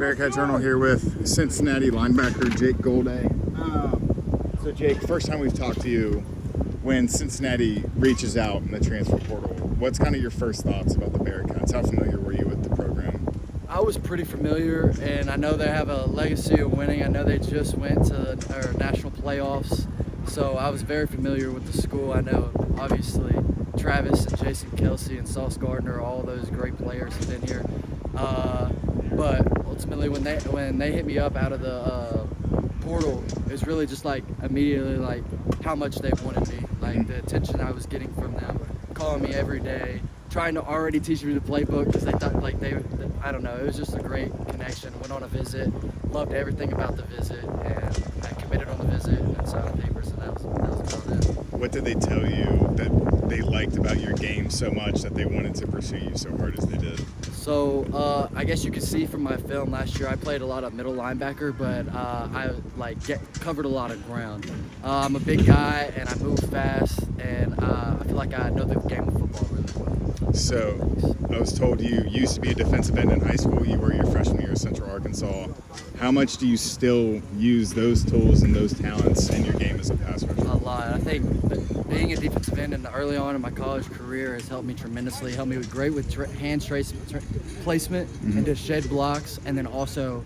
Bearcat Journal here with Cincinnati linebacker Jake Golday. So Jake, first time we've talked to you, when Cincinnati reaches out in the transfer portal, what's kind of your first thoughts about the Bearcats? How familiar were you with the program? I was pretty familiar, and I know they have a legacy of winning. I know they just went to our national playoffs, so I was very familiar with the school. I know, obviously, Travis and Jason Kelsey and Sauce Gardner, all those great players have been here. But ultimately, when they hit me up out of the portal, it was really just like immediately like how much they wanted me, like the attention I was getting from them, calling me every day, trying to already teach me the playbook because they thought like I don't know, it was just a great connection. Went on a visit, loved everything about the visit, and I committed on the visit and signed the papers, and that was about it. What did they tell you that they liked about your game so much that they wanted to pursue you so hard as they did? So I guess you could see from my film last year, I played a lot of middle linebacker, but I covered a lot of ground. I'm a big guy and I move fast, and I feel like I know the game of football really well. So I was told you used to be a defensive end in high school. You were your freshman year at Central Arkansas. How much do you still use those tools and those talents in your game as a pass rusher? A lot. I think being a defensive end early on in my college career has helped me tremendously. Helped me great with hand placement and to shed blocks, and then also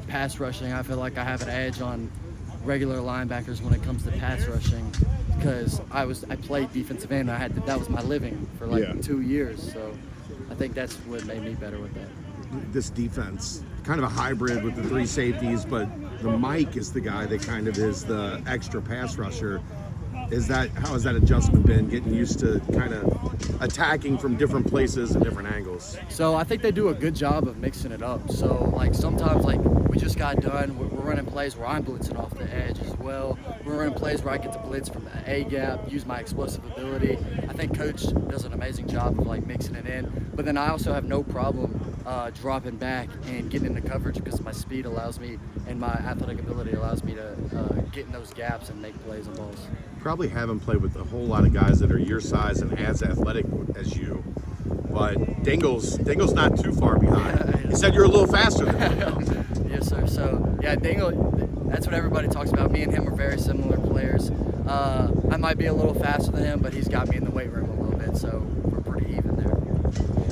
pass rushing. I feel like I have an edge on regular linebackers when it comes to pass rushing because I played defensive end. That was my living for 2 years. So I think that's what made me better with that. This defense, kind of a hybrid with the three safeties, but the Mike is the guy that kind of is the extra pass rusher. How has that adjustment been, getting used to kind of attacking from different places and different angles? So I think they do a good job of mixing it up. So like sometimes like we just got done, we're running plays where I'm blitzing off the edge as well. We're running plays where I get to blitz from the A gap, use my explosive ability. I think coach does an amazing job of like mixing it in. But then I also have no problem dropping back and getting into coverage because my speed allows me and my athletic ability allows me to get in those gaps and make plays on balls. Probably haven't played with a whole lot of guys that are your size and as athletic as you, but Dingle's not too far behind. He said you're a little faster than him. Yes, sir. So yeah, Dingle, that's what everybody talks about. Me and him are very similar players. I might be a little faster than him, but he's got me in the weight room a little bit, so we're pretty even there.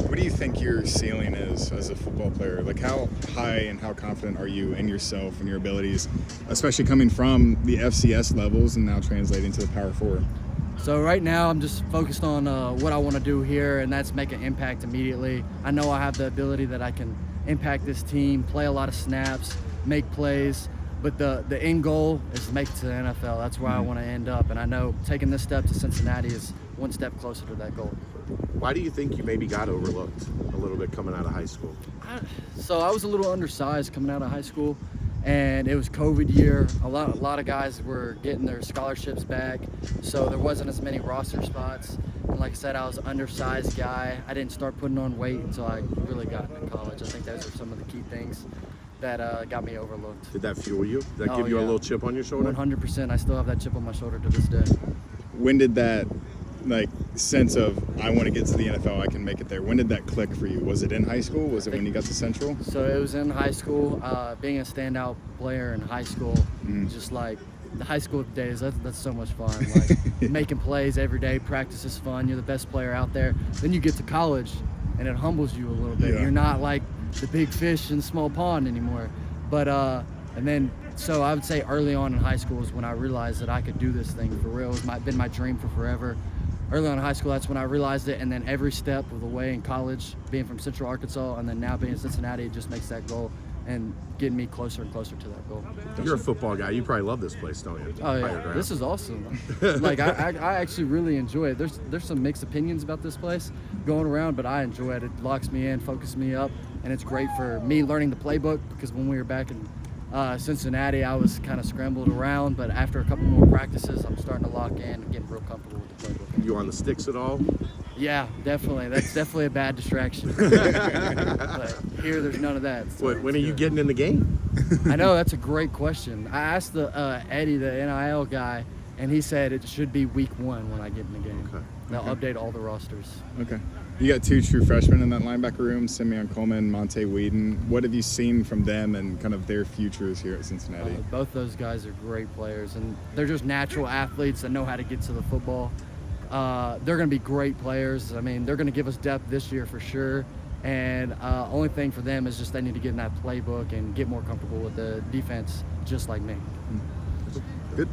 What do you think your ceiling is as a football player? Like how high and how confident are you in yourself and your abilities, especially coming from the FCS levels and now translating to the Power 4? So right now I'm just focused on what I want to do here, and that's make an impact immediately. I know I have the ability that I can impact this team, play a lot of snaps, make plays, but the end goal is to make it to the NFL. That's where I want to end up, and I know taking this step to Cincinnati is one step closer to that goal. Why do you think you maybe got overlooked a little bit coming out of high school? So I was a little undersized coming out of high school, and it was COVID year. A lot of guys were getting their scholarships back, so there wasn't as many roster spots. And like I said, I was an undersized guy. I didn't start putting on weight until I really got into college. I think those are some of the key things that got me overlooked. Did that fuel you? Did that give you a little chip on your shoulder? 100%. I still have that chip on my shoulder to this day. When did that sense of I want to get to the NFL, I can make it there, when did that click for you? Was it in high school? Was it when you got to Central? So it was in high school. Being a standout player in high school, just like the high school days, that's so much fun. Like making plays every day, practice is fun. You're the best player out there. Then you get to college, and it humbles you a little bit. Yeah. You're not like the big fish in the small pond anymore. But so I would say early on in high school is when I realized that I could do this thing for real. It's been my dream for forever. Early on in high school, that's when I realized it, and then every step of the way in college, being from Central Arkansas and then now being in Cincinnati, it just makes that goal and getting me closer and closer to that goal. You're a football guy. You probably love this place, don't you? Oh yeah, this is awesome. Like I actually really enjoy it. There's some mixed opinions about this place going around, but I enjoy it. It locks me in, focuses me up, and it's great for me learning the playbook because when we were back in Cincinnati, I was kind of scrambled around, but after a couple more practices, I'm starting to lock in and getting real comfortable with the playbook. You on the sticks at all? Yeah, definitely. That's definitely a bad distraction. But here, there's none of that. So when are you getting in the game? I know, that's a great question. I asked Eddie, the NIL guy, and he said it should be week 1 when I get in the game. Okay. They'll update all the rosters. Okay. You got two true freshmen in that linebacker room, Simeon Coleman, Monte Whedon. What have you seen from them and kind of their futures here at Cincinnati? Both those guys are great players, and they're just natural athletes that know how to get to the football. They're going to be great players. I mean, they're going to give us depth this year for sure. And only thing for them is just they need to get in that playbook and get more comfortable with the defense, just like me. Good.